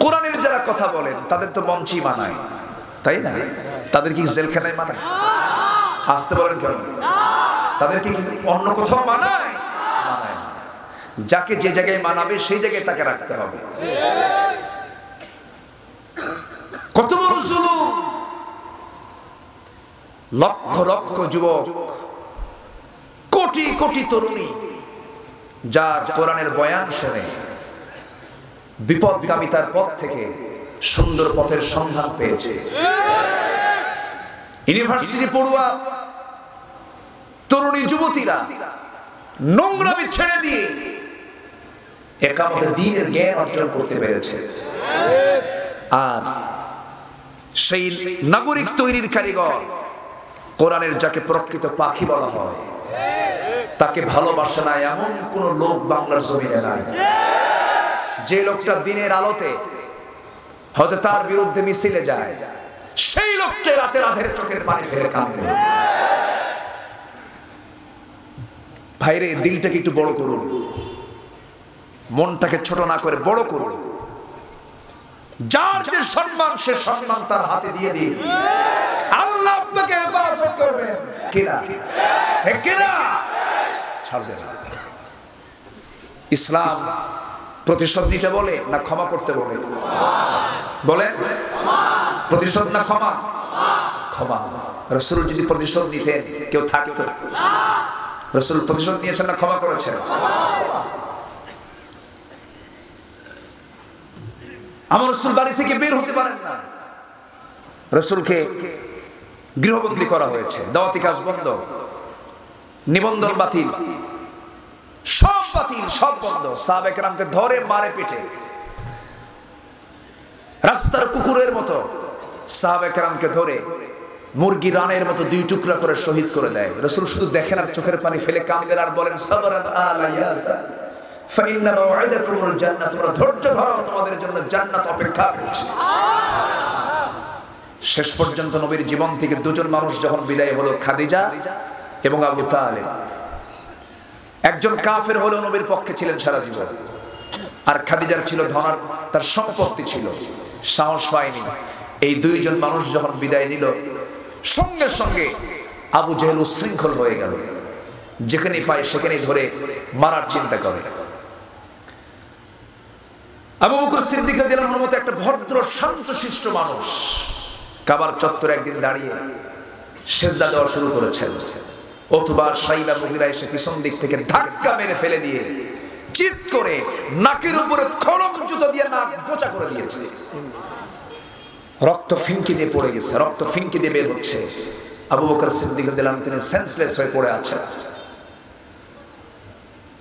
কোরআনের যারা কথা বলেন তাদের তো মঞ্চই মানায়, তাই না? তাদের কি জেলখানায় মানায়? আসতে বলেন কেন? তাদের কি অন্য কোথাও মানায়? মানায় না। যাকে যে জায়গায় মানাবে সেই জায়গায় তাকে রাখতে হবে। কত বড় জুলুম! লক্ষ লক্ষ যুবক, কোটি কোটি তরুণী যার কোরআনের বয়ান শুনে বিপদগামিতার পথ থেকে সুন্দর পথের সন্ধান পেয়েছে। ইউনিভার্সিটি পড়ুয়া তরুণী যুবতীরা নোংরামি ছেড়ে দিয়ে একামতে দ্বীনের জ্ঞান অর্জন করতে পেরেছে। আর সেই নাগরিক তৈরির কারিগর কোরআনের যাকে প্রকৃত পাখি বলা হয়, তাকে ভালোবাসে না এমন কোন লোক বাংলার জমিনে নাই। যে লোকটা দিনের আলোতে হয়তো তার বিরুদ্ধে মিছিলে যায়, সেই লোককে রাতের আঁধারে চোখের পানি ফেলে কাঁদবে। ভাইরে, দিলটাকে একটু বড় করুন, মনটাকে ছোট না করে বড় করুন। যার যে সম্মান, সে সম্মান তার হাতে দিয়ে দিন। আল্লাহ আপনাকে হেফাজত করবেন কিনা? কিনা ছাড়বেন। ইসলাম প্রতিশোধ নিতে বলে না ক্ষমা করতে বলে? বলেন, প্রতিশোধ না ক্ষমা? ক্ষমা। রাসূল যদি প্রতিশোধ নিতেন কেউ থাকতো? রাসূল প্রতিশোধ নিয়েছেন না ক্ষমা করেছেন? আমার রাসূল বাড়ি থেকে বের হতে পারেন না, রাসূলকে গৃহবন্দী করা হয়েছে, দাওয়াতি কাজ বন্ধ, নিবন্ধন বাতিল, সব বাতিল, সব বন্ধ। সাহাবায়ে কেরামকে ধরে মারে পিটে, রাস্তার কুকুরের মতো সাহাবায়ে কেরামকে ধরে মুরগি রানের মতো দুই টুকরা করে শহীদ করে দেয়। রাসূল শুধু দেখেন আর চোখের পানি ফেলে কাঁদেন আর বলেন, সাবরান আলা ইয়াসির ফাইন্না মাওইদাকুমুল জান্নাত, তোমরা ধৈর্য ধরো, তোমাদের জন্য জান্নাত অপেক্ষা করছে। শেষ পর্যন্ত নবীর জীবন থেকে দুজন মানুষ যখন বিদায় হলো, খাদিজা এবং আবু তালেব। একজন কাফের হলেও নবীর পক্ষে ছিলেন সারা জীবন, আর খাদিজার ছিল ধন, তার সম্পত্তি ছিল, সাহস পায়নি। এই দুইজন মানুষ যখন বিদায় নিল, সঙ্গে সঙ্গে আবু জেহেল উচ্ছৃঙ্খল হয়ে গেল, যেখানেই পায় সেখানেই ধরে মারার চিন্তা করে। আবু বকর সিদ্দিক রাদিয়াল্লাহু আনহুর মতো একটা ভদ্র শান্তশিষ্ট মানুষ কাবার চত্বরে একদিন দাঁড়িয়ে সেজদা দেওয়া শুরু করেছেন। অথবা সাইবা মুগিরা এসে পিছন দিক থেকে ধাক্কা মেরে ফেলে দিয়ে চিৎ করে নাকের উপরে খড়ম জুতো দিয়ে নাক বোচা করে দিয়েছে। রক্ত ফিনকি দিয়ে পড়ে গেছে, রক্ত ফিনকি দিয়ে বের হচ্ছে। আবু বকর সিদ্দিক রাদিয়াল্লাহু আনহু তিনি সেন্সলেস হয়ে পড়ে আছেন।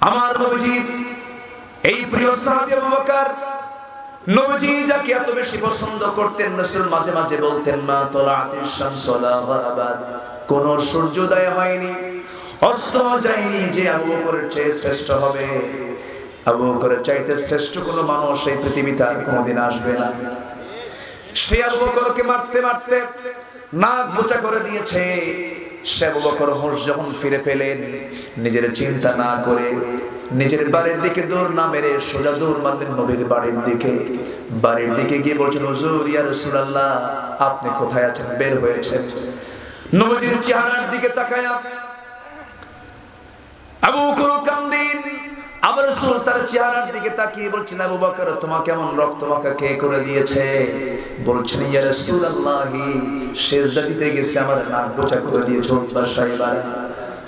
আমার নবীজি, এই প্রিয় সাহাবী আবু বকর, নবীজি যাকে এত বেশি পছন্দ করতেন, রাসূল মাঝে মাঝে বলতেন, মা তালাতিশ শামসু ওয়ালা গারাবাত, কোন সূর্যোদয় হয়নি, অস্ত যায়নি যে আবু বকরের চেয়ে শ্রেষ্ঠ হবে। আবু বকরের চাইতে শ্রেষ্ঠ কোন মানুষ এই পৃথিবীতে আর কোনোদিন আসবে না। সে আবু বকরকে মারতে মারতে নাক বোচা করে দিয়েছে। সে আবু বকর হোশ যখন ফিরে পেলেন, নিজের চিন্তা না করে নিজের বাড়ির দিকে দৌড় না মেরে সোজা দৌড় মারলেন নবীর বাড়ির দিকে। বাড়ির দিকে গিয়ে বলছেন, হুজুর, ইয়া রাসূলুল্লাহ, আপনি কোথায় আছেন? বের হয়েছেন? নবীর চেহারার দিকে তাকায়া আবু বকর কান্দেন। আবার রাসূল তার চেহারার দিকে তাকিয়ে বলছেন, আবু বকর, তোমাকে কেমন রক্ত মাখা কে করে দিয়েছে? বলছেন, ইয়া রাসূলুল্লাহ, সেজদা দিতে গেছে আমার নাক বোচা করে দিয়েছে।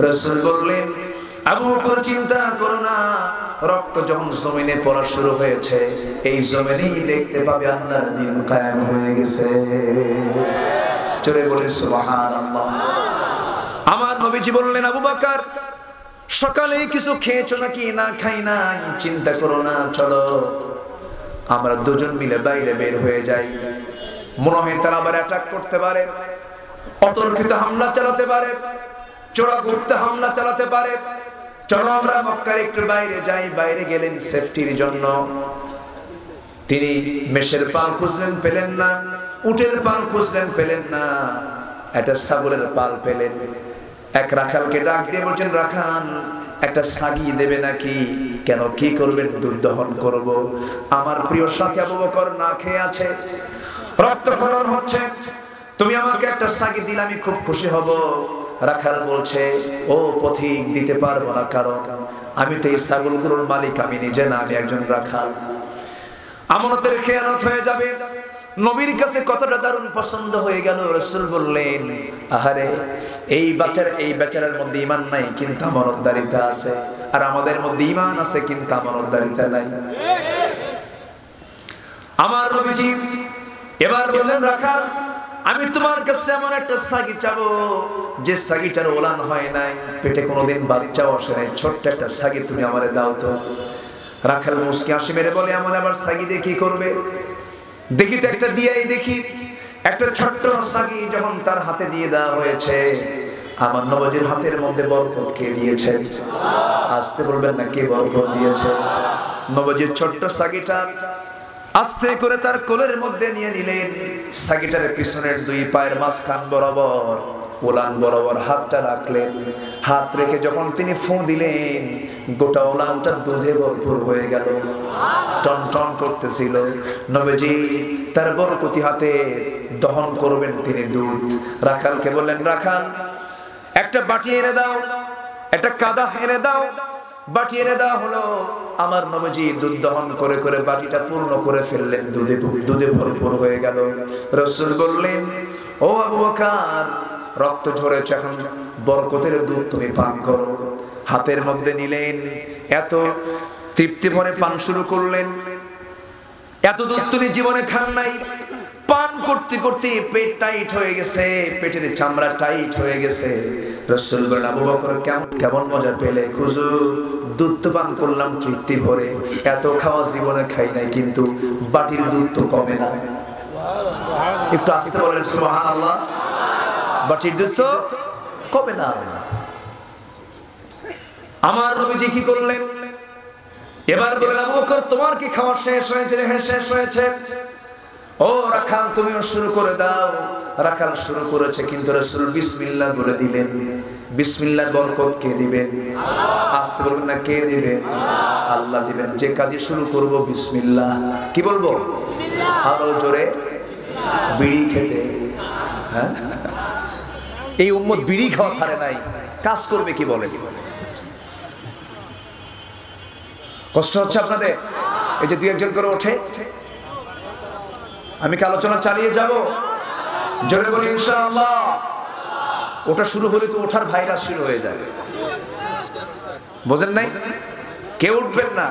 রাসূল বললেন, আবু বকর, চিন্তা করো না, রক্ত যখন জমিনে পড়া শুরু হয়েছে, এই জমিনেই দেখতে পাবে আল্লাহর দ্বীন কায়েম হয়ে গেছে। জোরে বলে সুবহানাল্লাহ। আমার নবীজি বললেন, আবু বকর, সকালে কিছু খেয়েছো নাকি? না, খাই নাই। চিন্তা করো না, চলো আমরা দুজন মিলে বাইরে বের হয়ে যাই। মনে হয় তারা আবার অ্যাটাক করতে পারে, অতর্কিত হামলা চালাতে পারে, চোরাগুপ্ত হামলা চালাতে পারে। চলো আমরা মক্কার একটু বাইরে যাই। বাইরে গেলেন সেফটির জন্য। তিনি মেষের পাল খুঁজলেন, পেলেন না। উটের পাল খুঁজলেন, পেলেন না। একটা ছাগলের পাল পেলেন। এক রাখালকে ডাক দিয়ে বলছেন, রাখাল, একটা সাগি দেবে নাকি? কেন, কি করবেন? দুধ দহন করব। আমার প্রিয় সাথী আবু বকর না খেয়ে আছে, রক্তক্ষরণ হচ্ছে, তুমি আমাকে একটা সাগি দিলে আমি খুব খুশি হব। রাখাল বলছে, ও পথিক, দিতে পারবো না, কারণ আমি তো এই ছাগলগুলোর মালিক আমি নিজে না, আমি একজন রাখাল। আমানতের খেয়ানত হয়ে যাবে। নবীর কাছে কতটা দারুণ পছন্দ হয়ে গেল। রাসূল বললেন, আহারে, এই বেচারার মধ্যে ঈমান নাই কিন্তু আমানতদারিতা আছে, আর আমাদের মধ্যে ঈমান আছে কিন্তু আমানতদারিতা নাই। আমার নবীজি এবার বললেন, রাখাল, আমি তোমার কাছে এমন একটা সাগি চাবো যে সাগিটার ওলান হয় নাই, পেটে কোনোদিন বাচ্চাও আসে নাই, ছোট্ট একটা সাগি তুমি আমারে দাও তো। রাখাল মুস্কি হাসি মেরে বলে, এমন আবার সাগি দিয়ে কি করবে? দেখি তো একটা দিয়েই দেখি। একটা ছোট্ট সাগি যখন তার হাতে দিয়ে দেওয়া হয়েছে, আমার নবীজির হাতের মধ্যে বরকত কে দিয়েছে? আসতে বলবেন না, কে বরকত দিয়েছে? নবীজির ছোট্ট সাগিটা আস্তে করে তার কোলের মধ্যে নিয়ে নিলেন। সাগিটার পিছনের দুই পায়ের মাঝখান বরাবর, ওলান বরাবর হাতটা রাখলেন। হাত রেখে যখন তিনি ফু দিলেন, গোটা ওলানটা দুধে ভরপুর হয়ে গেল, টন টন করতেছিল। নবীজি তার বরকতি হাতে দহন করবেন তিনি দুধ। রাখালকে বললেন, রাখাল, একটা বাটি এনে দাও, একটা কাদা এনে দাও। বাটি এনে দেওয়া হলো। আমার নবীজি দুধ দহন করে করে বাটিটা পূর্ণ করে ফেললেন, দুধে ভরপুর হয়ে গেল। রাসূল বললেন, ও আবু বকর, রক্ত ঝরেছে, এখন বরকতের দুধ তুমি পান করো। হাতের মধ্যে নিলেন, এত তৃপ্তি ভরে পান শুরু করলেন। এত দুধ তুমি জীবনে খান নাই। পান করতে করতে পেট টাইট হয়ে গেছে, পেটের চামড়া টাইট হয়ে গেছে। রাসূল বলেন, আবু বকর, কেমন মজা পেলে? হুজুর, দুধ তো পান করলাম তৃপ্তি ভরে, এত খাওয়া জীবনে খাই নাই, কিন্তু বাটির দুধ তো কমে না। একটু আসতে বলেন সুবহানাল্লাহ। বাটির দুধ তো কমে না। আমার নবীজি কি করলেন? এবার বললেন, আবু বকর, তোমার কি খাওয়া শেষ হয়েছে? হ্যাঁ, শেষ হয়েছে। ও রাখাল, তুমিও শুরু করে দাও। রাখাল শুরু করেছে, কিন্তু রাসূল বিসমিল্লাহ বলে দিলেন। বিসমিল্লাহর বরকত কে দিবেন? আসতে বলবেন না, কে দিবেন? আল্লাহ দিবেন। যে কাজে শুরু করব বিসমিল্লাহ। কি বলবো? আরো জোরে, বিড়ি খেতে। হ্যাঁ, এই উম্মত বিড়ি খাওয়া ছাড়ে নাই, কাজ করবে কি বলে? কষ্ট হচ্ছে আপনাদের? এই যে দুই একজন করে ওঠে, আমি কি আলোচনা চালিয়ে যাব? জোরে বলি ইনশাআল্লাহ। ওটা শুরু হলে তো ওঠার ভাইরাস শুরু হয়ে যাবে, বোঝেন নাই? কেউ উঠবেন না।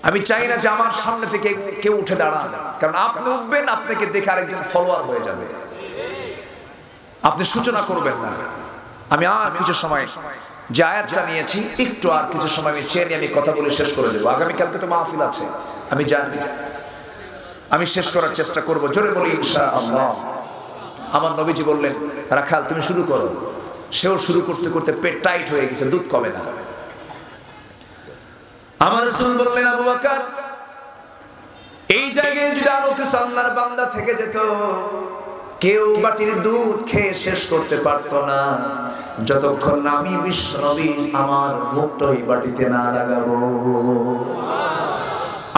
আমি চাই না যে আমার সামনে থেকে কেউ উঠে দাঁড়ান, কারণ আপনি উঠবেন, আপনাকে দেখে আরেকজন ফলোয়ার হয়ে যাবে। আপনি সূচনা করবেন না। আমি আর কিছু সময় যে আয়াতটা নিয়েছি, একটু আর কিছু সময় আমি চেয়ে নিয়ে আমি কথা বলে শেষ করে দেবো। আগামীকালকে তো মাহফিল আছে, আমি জানি, আমি শেষ করার চেষ্টা করব। জোরে বলি ইনশাআল্লাহ। আমার নবীজি বললেন, রাখাল, তুমি শুরু করো। সেও শুরু করতে করতে পেট টাইট হয়ে গেছে, দুধ কমে না। আমার রাসূল বললেন, আবু বকর, এই জায়গায় যদি আরো কিছু আল্লাহর বান্দা থেকে যেত, কেউ বাটির দুধ খেয়ে শেষ করতে পারতো না, যতক্ষণ না আমি বিশ্ব নবী আমার মুখটা ওই বাটিতে না লাগাবো।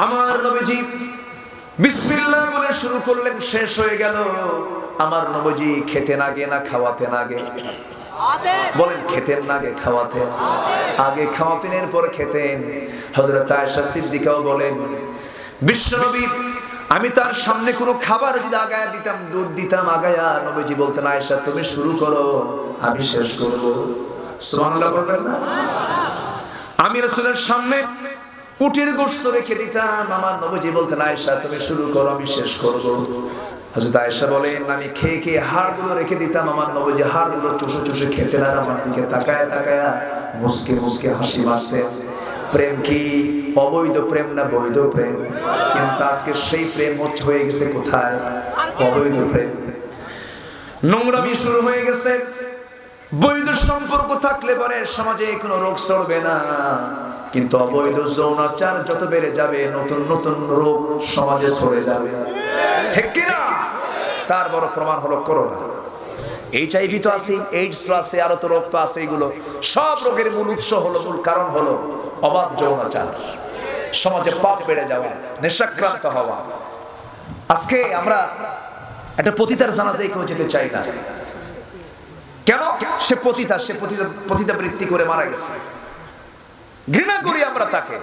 আমার নবীজি বিসমিল্লাহ বলে শুরু করলেন, শেষ হয়ে গেল। আমার নবীজি খেতেন আগে না খাওয়াতেন আগে? বলেন, খেতেন না আগে খাওয়াতেন? আগে খাওয়াতেন, এরপর খেতেন। হযরত আয়েশা সিদ্দিকাও বলেন, বিশ্বনবী, আমি তার সামনে কোনো খাবার যদি আগায়া দিতাম, দুধ দিতাম আগায়া, নবীজি বলতেন, আয়েশা তুমি শুরু করো, আমি শেষ করব। সুবহানাল্লাহ বলবেন না? আমি রাসূলের সামনে উটের গোশত রেখে দিতাম, আমার নবীজি বলতেন, আয়েশা তুমি শুরু করো, আমি শেষ করব। হযরত আয়েশা বলেন, আমি খেয়ে খেয়ে হাড়গুলো রেখে দিতাম, আমার নবীজি হাড়গুলো চুষে চুষে খেতেন, আর আমার দিকে তাকায়া তাকায়া মুসকে মুসকে হাসি মারতেন। প্রেম কি অবৈধ প্রেম না বৈধ প্রেম? কিন্তু আজকে সেই প্রেম হয়ে গেছে কোথায়? অবৈধ প্রেম। নোংরামি শুরু হয়ে গেছে। বৈধ সম্পর্ক থাকলে পরে সমাজে কোনো রোগ চলবে না, কিন্তু অবৈধ যৌনাচার যত বেড়ে যাবে, নতুন নতুন রোগ সমাজে ছড়ে যাবে, ঠিক কিনা? তার বড় প্রমাণ হলো করোনা। HIV তো আছে, এইডস তো আছে, আরো তো রোগ তো আছে। এগুলো সব রোগের মূল উৎস হলো, মূল কারণ হলো অবাধ যৌনাচার, সমাজে পাপ বেড়ে যাওয়া, নেশাক্রান্ত হওয়া। আজকে আমরা একটা পতিতার জানাজায় কেউ যেতে চাই না। কেন? সে পতিতাবৃত্তি করে মারা গেছে, ঘৃণা করি আমরা তাকে।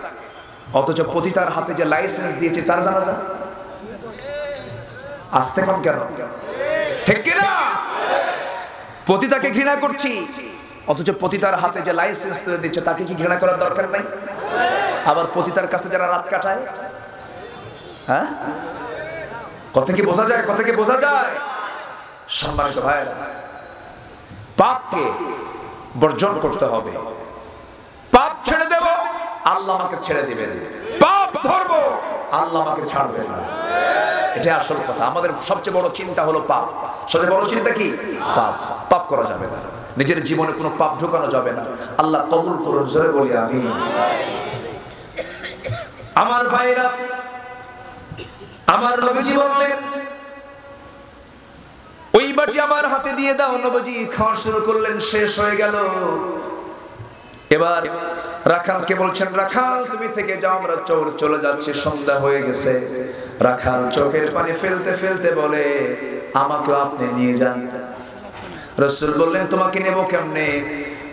অথচ পতিতার হাতে যে লাইসেন্স দিয়েছে তার জানাজা আসতে কম কেন? ঠিক কিনা? পতিতাকে ঘৃণা করছি, অথচ পতিতার হাতে যে লাইসেন্স তুলে দিচ্ছে তাকে কি ঘৃণা করার দরকার নাই? আবার পতিতার কাছে যারা রাত কাটায়, হ্যাঁ, কথা কি বোঝা যায়? কথা কি বোঝা যায়? সম্মানিত ভাইরা, পাপকে বর্জন করতে হবে। পাপ ছেড়ে দেব, আল্লাহ আমাকে ছেড়ে দিবেন। পাপ ধরব, আল্লাহ আমাকে ছাড়বেন না। এটা আসল কথা। আমাদের সবচেয়ে বড় চিন্তা হলো পাপ। সবচেয়ে বড় চিন্তা কি? পাপ। পাপ করা যাবে না, নিজের জীবনে কোনো পাপ ঢোকানো যাবে না। আল্লাহ কবুল করুন, জোরে বলি আমিন। আমার ভাইরা, আমার নবীজি বললেন, ওই বাটি আমার হাতে দিয়ে দাও। নবীজি খাওয়া শুরু করলেন, শেষ হয়ে গেল। এবার রাখালকে বলছেন, রাখাল তুমি থেকে যাও, আমরা চলে যাচ্ছি, সন্ধ্যা হয়ে গেছে। রাখাল চোখের পানি ফেলতে ফেলতে বলে, আমাকে আপনি নিয়ে যান। রাসূল বললেন, তোমাকে নেব কেমনে?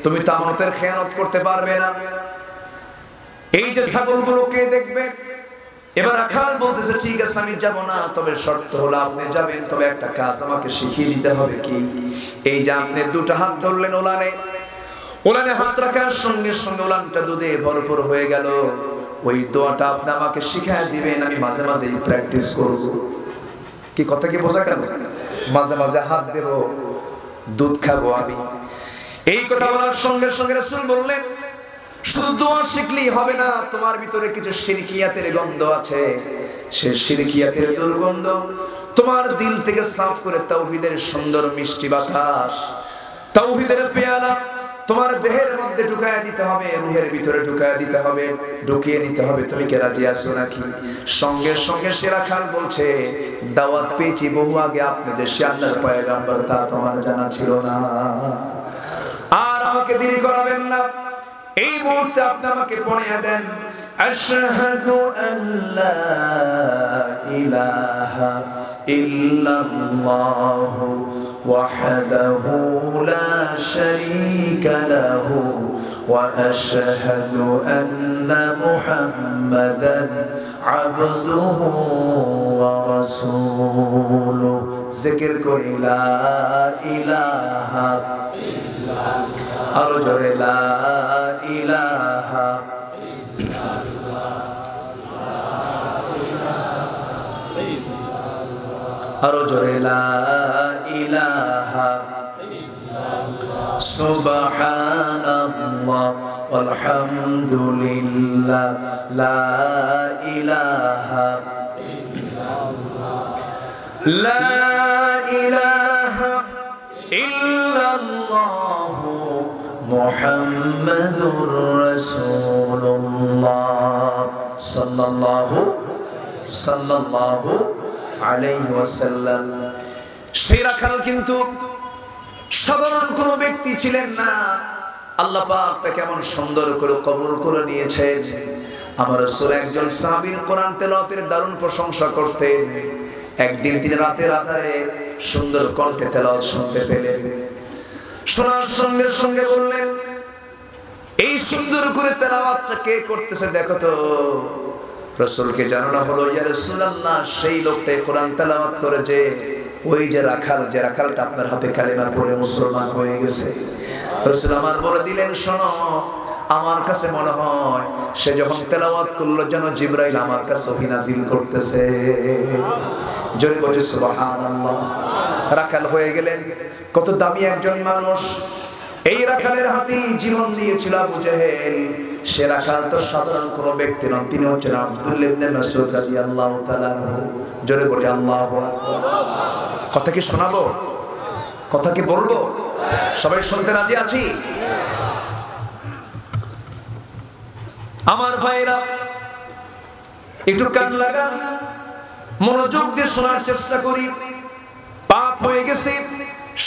তুমি তো আমানতের খেয়ানত করতে পারবে না। এই যে ছাগলগুলো কে দেখবে? এবার রাখাল বলতেছে, ঠিক আছে আমি যাব না, তবে শর্ত হলো আপনি যাবেন, তবে একটা কাজ আমাকে শিখিয়ে দিতে হবে। কি? এই যে আপনি দুটো হাত ধরলেন ওলানে, ওলানে হাত রাখার সঙ্গে সঙ্গে ওলানটা দুধে ভরপুর হয়ে গেল। ওই দোয়াটা আপনি আমাকে শিখিয়ে দিবেন, আমি মাঝে মাঝে প্র্যাকটিস করব। কি কথা কি বোঝা গেল? মাঝে মাঝে হাত দেব, দুধ খাবো আমি। এই কথা বলার সঙ্গে সঙ্গে রাসূল বললেন, শুধু দোয়া শিখলেই হবে না, তোমার ভিতরে কিছু শিরকিয়াতের গন্ধ আছে। সে শিরকিয়াতের দুর্গন্ধ তোমার দিল থেকে সাফ করে তাওহীদের সুন্দর মিষ্টি বাতাস, তাওহীদের পেয়ালা তোমার দেহের মধ্যে ঢুকায় দিতে হবে, রুহের ভিতরে ঢুকায় দিতে হবে, ঢুকিয়ে নিতে হবে। তুমি কি রাজি আছো নাকি? সঙ্গে সঙ্গে সে রাখাল বলছে, দাওয়াত পেয়েছি বহু আগে, আপনি যে সে আল্লাহর পয়গম্বর তা তোমার জানা ছিল না। আর আমাকে দেরি করাবেন না, এই মুহূর্তে আপনি আমাকে পড়িয়ে দেন, আশহাদু আল্লা ইলাহা ইল্লাল্লাহু ওয়াহদাহু লা শারীকা লাহু ওয়া আশহাদু আন্না মুহাম্মাদান আবদুহু ওয়া রাসূলুহু। জিকির করি লা ইলাহা ইল্লাল্লাহ, আরো জোরে লা ইলাহা ইল্লাল্লাহ, আরো জোরে লা ইলাহা ইল্লাল্লাহ, সুবহানাল্লাহ ওয়ালহামদুলিল্লাহ, লা ইলাহা ইল্লাল্লাহ, লা ইলাহা ইল্লাল্লাহ মুহাম্মাদুর রাসূলুল্লাহ সাল্লাল্লাহু আলাইহি ওয়াসাল্লাম। সেই রাখাল কিন্তু সাধারণ কোন ব্যক্তি ছিলেন না। আল্লাহ পাক তাকে কেমন সুন্দর করে কবুল করে নিয়েছেন। আমার রাসূল একজন সাহাবীর কোরআন তেলাওয়াতের দারুণ প্রশংসা করতেন। একদিন তিনি রাতের আধারে সুন্দর কণ্ঠে তেলাওয়াত শুনতে পেলেন। শোনার সঙ্গে সঙ্গে বললেন, এই সুন্দর করে তেলাওয়াতটা কে করতেছে দেখো তো। রাসূলকে জানানো হলো, ইয়া রাসূলুল্লাহ, সেই লোকটাই কোরআন তেলাওয়াত করে যে ওই যে রাখাল, যে রাখালটা আপনার হাতে কালেমা পড়ে মুসলমান হয়ে গেছে। রাসূল আমার বলে দিলেন, শোনো, আমার কাছে মনে হয় সে যখন তেলাওয়াত করলো যেন জিবরাইল আমার কাছে ওহী নাযিল করতেছে। জোরে বলি সুবহানাল্লাহ। রাখাল হয়ে গেলেন, কত দামি একজন মানুষ। এই রাখালের হাতে জীবন দিয়েছিল আবু জেহেল। সে রাখাল তো সাধারণ কোনো ব্যক্তি নন, তিনি হচ্ছেন আব্দুল্লাহ ইবনে মাসউদ রাদিয়াল্লাহু তাআলা আনহু। জোরে বলি আল্লাহু আকবার। কথা কি শোনাবো? কথা কি বলবো? সবাই শুনতে রাজি আছি? আমার ভাইরা, একটু কান লাগান, মনোযোগ দিয়ে শোনার চেষ্টা করি। পাপ হয়ে গেছে,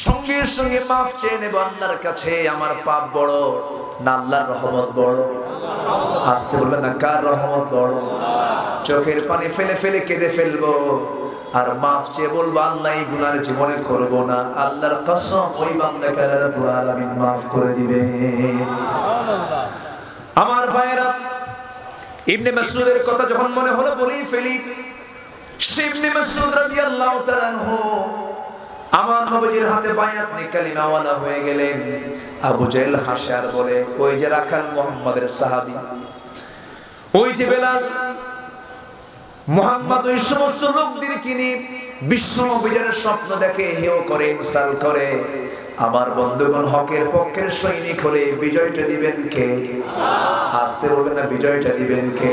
সঙ্গে সঙ্গে মাফ চেয়ে নেব আল্লাহর কাছে। আমার পাপ বড় না আল্লাহর রহমত বড়? আসতে বলবেন না, কার রহমত বড়? চোখের পানি ফেলে ফেলে কেঁদে ফেলবো আর মাফ চেয়ে বলবো আল্লাহ এই গুনাহ জীবনে করব না। আল্লাহর কসম ওই বান্দাকে আল্লাহ রাব্বুল আলামিন মাফ করে দিবে। আমার ভাইরা, ইবনে মাসউদের কথা যখন মনে হলো বলেই ফেলি। ইবনে মাসউদ রাদিয়াল্লাহু তাআলা আনহু আমার নবীজির হাতে বায়াত নিয়ে কালিমাওয়ালা হয়ে গেলেন। আবু জেহেল হাসে আর বলে, ওই যে রাখাল মুহাম্মাদের সাহাবী, ওই যে বেলাল, মুহাম্মদ ওই সমস্ত লোকদেরকে নিয়ে বিশ্ব বিজয়ের স্বপ্ন দেখে, হেয় করে, ইনসাল করে। আমার বন্ধুগণ, হকের পক্ষের সৈনিক হলে বিজয়টা দিবেন কে? আসতে বলবেন না, বিজয়টা দিবেন কে?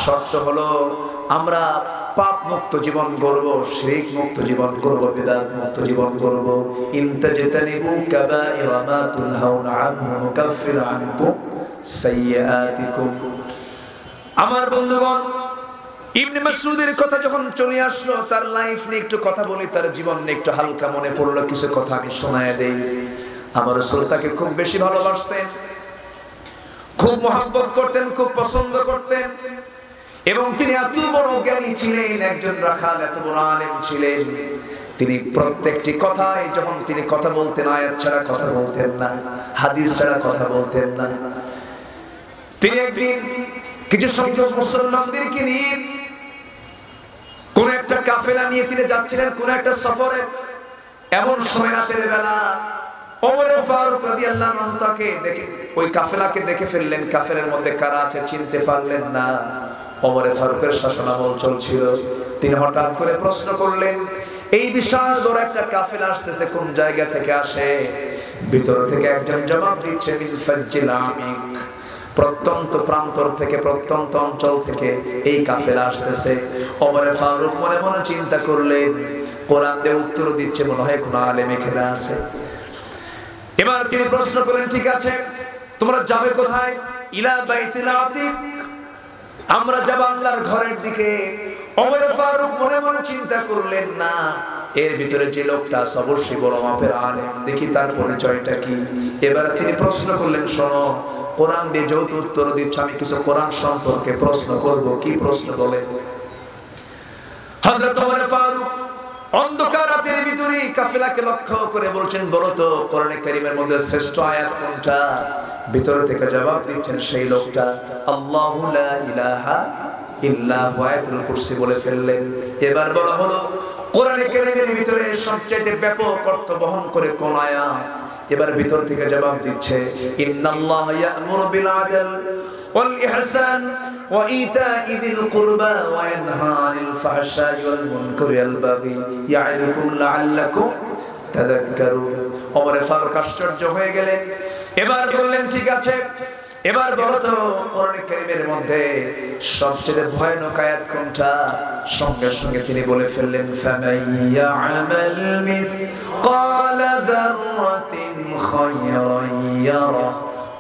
শর্ত হলো আমরা পাপ মুক্ত জীবন করব, শিরক মুক্ত জীবন করব, বিদআত মুক্ত জীবন করব। ইনতাজতানিবু কাবাইরা মা তুনহাউনা আনহু নুকাফির আনকুম সাইয়্যাতিকুম। আমার বন্ধুগণ, ইবনে মাসউদের কথা যখন চলে আসলো, তার লাইফ নিয়ে একটু কথা বলি, তার জীবন নিয়ে একটু হালকা মনে পড়লো, কিছু কথা আমি শোনায় দেই। আমার রাসূল তাকে খুব বেশি ভালোবাসতেন, খুব মহব্বত করতেন, খুব পছন্দ করতেন। এবং তিনি এত বড় জ্ঞানী ছিলেন, একজন রাখাল, এত বড় আলেম ছিলেন। তিনি প্রত্যেকটি কথায় যখন তিনি কথা বলতেন, আয়াত ছাড়া কথা বলতেন না, হাদিস ছাড়া কথা বলতেন না। তিনি একদিন কিছু সংখ্যক মুসলমানদেরকে নিয়ে কোন একটা কাফেলা নিয়ে তিনি যাচ্ছিলেন কোন একটা সফরে। এমন সময় রাতের বেলা ওমর ফারুক রাদিয়াল্লাহু আনহু তাকে দেখে, ওই কাফেলাকে দেখে ফেললেন। কাফেলার মধ্যে কারা আছে চিনতে পারলেন না। ওমর ফারুকের শাসনামল চলছিল। তিনি হঠাৎ করে প্রশ্ন করলেন, এই বিশাল বড় একটা কাফেলা আসতেছে, কোন জায়গা থেকে আসে? ভিতর থেকে একজন জবাব দিচ্ছে, মিন ফাজ্জিল আমিক, প্রত্যন্ত প্রান্তর থেকে, প্রত্যন্ত অঞ্চল থেকে এই কাফেলা আসতেছে। ওমর ফারুক মনে মনে চিন্তা করলেন, কোরআন দিয়ে উত্তর দিচ্ছে, মনে হয় কোন আলেম এখানে আছে। এবার তিনি প্রশ্ন করলেন, ঠিক আছে, তোমরা যাবে কোথায়? ইলা বাইতুল আতিক, আমরা যাব আল্লাহর ঘরের দিকে। ওমর ফারুক মনে মনে চিন্তা করলেন, না, এর ভিতরে যে লোকটা আছে অবশ্যই বড় মাপের আলেম, দেখি তার পরিচয়টা কি। এবার তিনি প্রশ্ন করলেন, শোনো, কোরআন দিয়ে যেহেতু উত্তর দিচ্ছ, আমি কিছু কোরআন সম্পর্কে প্রশ্ন করব। কি প্রশ্ন বলেন? হযরত ওমর ফারুক অন্ধকার রাতের ভিতরে কাফেলাকে লক্ষ্য করে বলছেন, বলো তো কোরআনে কারীমের মধ্যে শ্রেষ্ঠ আয়াত কোনটা? ভিতর থেকে জবাব দিচ্ছেন সেই লোকটা, আল্লাহু লা ইলাহা ইল্লা হু, আয়াতুল কুরসি বলে ফেললেন। এবার বলা হলো, কোরআনে কারীমের ভিতরে সবচেয়ে ব্যাপক অর্থ বহন করে কোন আয়াত? এবার ভিতর থেকে জবাব দিচ্ছে, ইন্নাল্লাহা ইয়া'মুরু বিল আদল ওয়াল ইহসান ওয়া ইতা'i যিল কুরবা ওয়া ইয়ানহা আনিল ফাহশাই ওয়াল মুনকারি ওয়াল বাগি ইয়া'iদুকুম লা'আল্লাকুম তাযাক্কারুন। ওমর ফারুক আশ্চর্য হয়ে গেলেন। এবার বললেন, ঠিক আছে, এবার বলো তো কোরআনে কারীমের মধ্যে সবচেয়ে ভয়ানক আয়াত কোনটা? সঙ্গে সঙ্গে তিনি বলে ফেললেন, ফামাইয়া'মাল মিসকালা যাররাতিন খায়রান ইয়ারা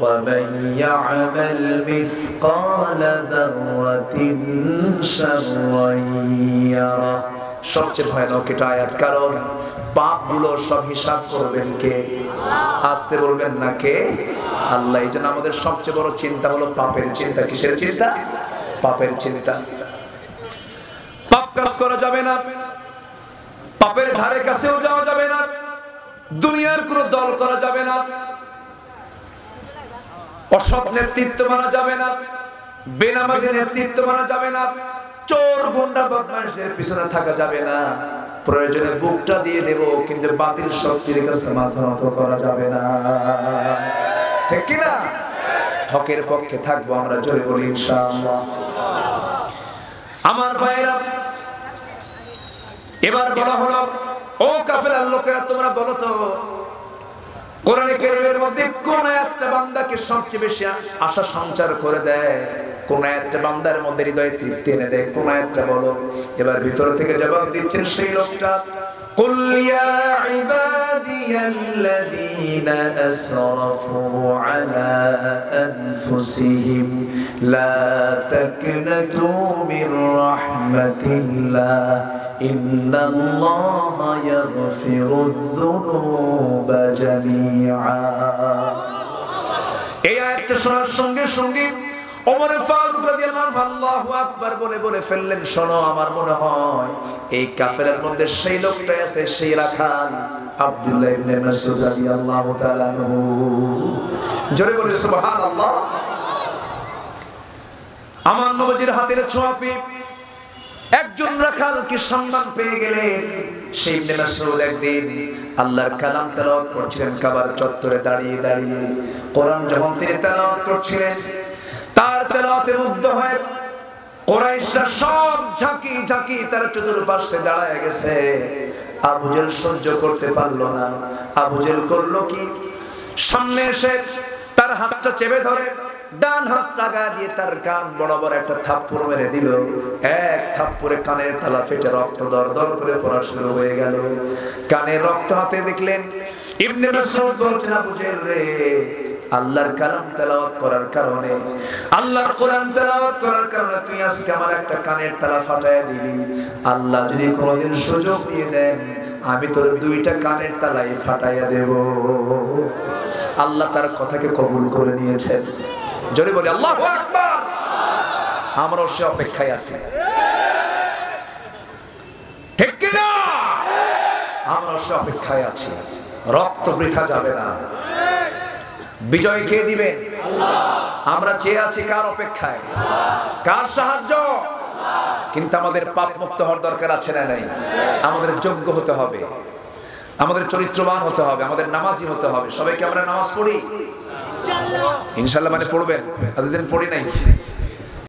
ওয়া মাইয়া'মাল মিসকালা যাররাতিন শাররান ইয়ারা। সবচেয়ে ভয়ানক এটা আয়াত, কারণ পাপগুলো সব হিসাব করবেন কে? আসতে বলবেন না, কে? আল্লাহ। এই জন্য আমাদের সবচেয়ে বড় চিন্তা হলো পাপের চিন্তা। কিসের চিন্তা? পাপের চিন্তা। পাপ কাজ করা যাবে না, পাপের ধারে কাছেও যাওয়া যাবে না, দুনিয়ার কোনো দল করা যাবে না, অসৎ নেতৃত্ব মানা যাবে না, বেনামাজি নেতৃত্ব মানা যাবে না, চোর গুন্ডা বদমাশদের পিছনে থাকা যাবে না। প্রয়োজনে বুকটা দিয়ে দেব, কিন্তু বাতিল শক্তির কাছে মাথা নত করা যাবে না। ঠিক কি না? হকের পক্ষে থাকবো আমরা, জোরে বলি ইনশাআল্লাহ। আমার ভাইরা, এবার বলা হলো, ও কাফেলার লোকেরা, তোমরা বলো তো কোরআনে কারীমের মধ্যে কোন একটা বান্দাকে সবচেয়ে বেশি আশা সঞ্চার করে দেয়? কোন একটা বান্দার মধ্যে হৃদয়ে তৃপ্তি এনে দেয়? কোন একটা বলো। এবার ভিতর থেকে জবাব দিচ্ছেন সেই লোকটা, قل يا عبادي الذين أسرفوا على أنفسهم لا تقنطوا من رحمة الله إن الله يغفر الذنوب جميعا এই আয়াতটা শোনার সঙ্গে সঙ্গে ওমর ফারুক রাদিয়াল্লাহু আনহু আল্লাহু আকবার বলে ফেললেন, শোনো আমার মনে হয় এই কাফেরের মধ্যে সেই লোকটাই আছে, সেই রাখাল আব্দুল্লাহ ইবনে মাসউদ রাদিয়াল্লাহু তাআলা আনহু। জোরে বলে সুবহানাল্লাহ। আমার নবীর হাতের ছোঁয়া পেয়ে একজন রাখাল কি সম্মান পেয়ে গেলেন। সেই ইবনে মাসউদ একদিন আল্লাহর কালাম তেলাওয়াত করছিলেন কাবার চত্বরে দাঁড়িয়ে দাঁড়িয়ে। কোরআন যখন তিনি তেলাওয়াত করছিলেন, তার তেলাওয়াতে মুগ্ধ হয়ে কুরাইশরা সব ঝাঁকি ঝাঁকি তার চতুর্পাশে দাঁড়ায় গেছে। আবু জেল সহ্য করতে পারলো না। আবু জেল করলো কি, সামনে এসে তার হাতটা চেপে ধরে ডান হাত লাগা দিয়ে তার কান বরাবর একটা থাপ্পড় মেরে দিল। এক থাপ্পড়ে কানের তালা ফেটে রক্ত দরদর করে পড়া শুরু হয়ে গেল। কানে রক্ত হাতে দেখলেন। ইবনে মাসউদ বলছেন, আবু জেল রে, আল্লাহর কালাম তেলাওয়াত করার কারণে, আল্লাহর কোরআন তেলাওয়াত করার কারণে তুই আজকে আমার একটা কানের তালা ফাটায় দিলি। আল্লাহ যদি কোনোদিন সুযোগ দিয়ে দেন, আমি তোর দুইটা কানের তালাই ফাটাইয়া দেব। আল্লাহ তার কথাকে কবুল করে নিয়েছেন। জোরে বলি আল্লাহু আকবার। আমরা সে অপেক্ষায় আছি, ঠিক কি না? আমরা সে অপেক্ষায় আছি। রক্ত বৃথা যাবে না। বিজয় কে দিবেন? আমরা চেয়ে আছি কার অপেক্ষায়? কার সাহায্য? কিন্তু আমাদের পাপ মুক্ত হওয়ার দরকার আছে না নাই? আমাদের যোগ্য হতে হবে, আমাদের চরিত্রবান হতে হবে, আমাদের নামাজি হতে হবে। সবাইকে আমরা নামাজ পড়ি ইনশাআল্লাহ, মানে পড়বেন। এতদিন পড়ি নাই।